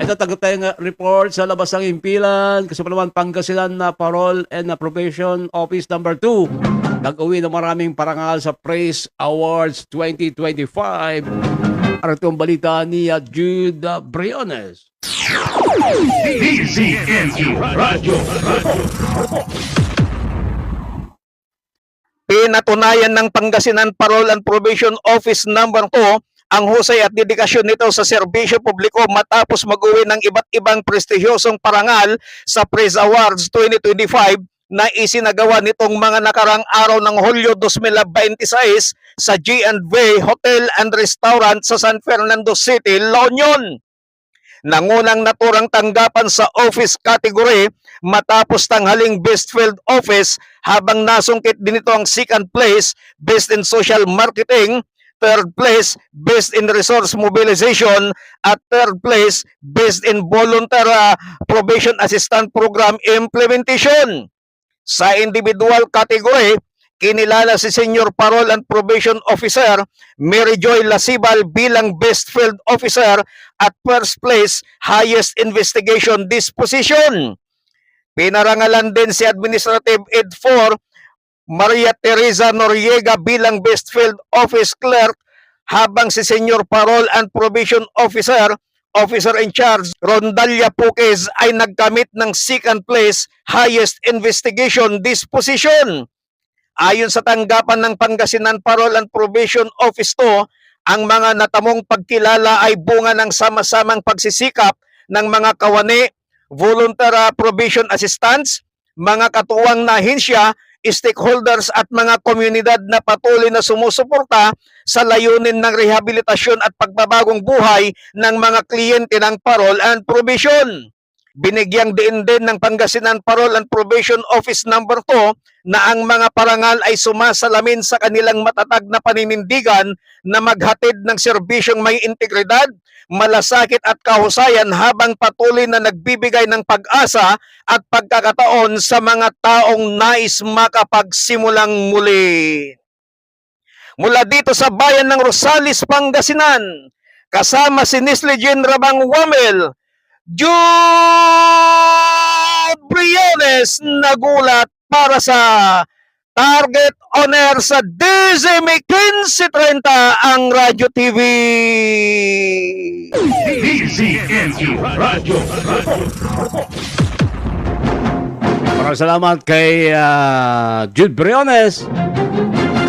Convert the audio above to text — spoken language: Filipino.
Ito, tanggap tayong report sa labas ng impilan. Kasi pa naman Pangasinan na Parole and Probation Office number 2. Nag-uwi ng maraming parangal sa Praise Awards 2025. Ano itong balita ni Jude Briones? DZNU Radio. Pinatunayan ng Pangasinan Parole and Probation Office number 2 ang husay at dedikasyon nito sa serbisyo publiko matapos mag-uwi ng iba't ibang prestigyosong parangal sa Praise Awards 2025 na isinagawa nitong mga nakarang araw ng Hulyo 2026 sa G&V Hotel and Restaurant sa San Fernando City, La Union. Nangunang naturang tanggapan sa office category matapos tanghaling Best Field Office habang nasungkit din ito ang second place Best in Social Marketing, third place Best in Resource Mobilization at third place Best in Volunteer Probation Assistant Program Implementation. Sa individual category, kinilala si Senior Parole and Probation Officer Mary Joy Lasibal bilang Best Field Officer at first place Highest Investigation Disposition. Pinarangalan din si Administrative Aid 4 Maria Teresa Noriega bilang Best Field Office Clerk habang si Senior Parole and Probation Officer in charge Rondalia Puquez ay nagkamit ng second place Highest Investigation Disposition. Ayon sa tanggapan ng Pangasinan Parole and Probation Office 2, ang mga natamong pagkilala ay bunga ng sama-samang pagsisikap ng mga kawani, volunteer probation assistants, mga katuwang na ahensya, stakeholders at mga komunidad na patuloy na sumusuporta sa layunin ng rehabilitasyon at pagbabagong buhay ng mga kliyente ng Parole and Probation. Binigyang diin din ng Pangasinan Parole and Probation Office number 2 na ang mga parangal ay sumasalamin sa kanilang matatag na paninindigan na maghatid ng serbisyong may integridad, malasakit at kahusayan habang patuloy na nagbibigay ng pag-asa at pagkakataon sa mga taong nais makapagsimulang muli. Mula dito sa bayan ng Rosales, Pangasinan, kasama si Nisli Jean Rabang Wamel, Jude Briones nagulat para sa Target On Air sa DZME 1530 ang Radyo TV. DZNU Radio. Maraming salamat kay Jude Briones.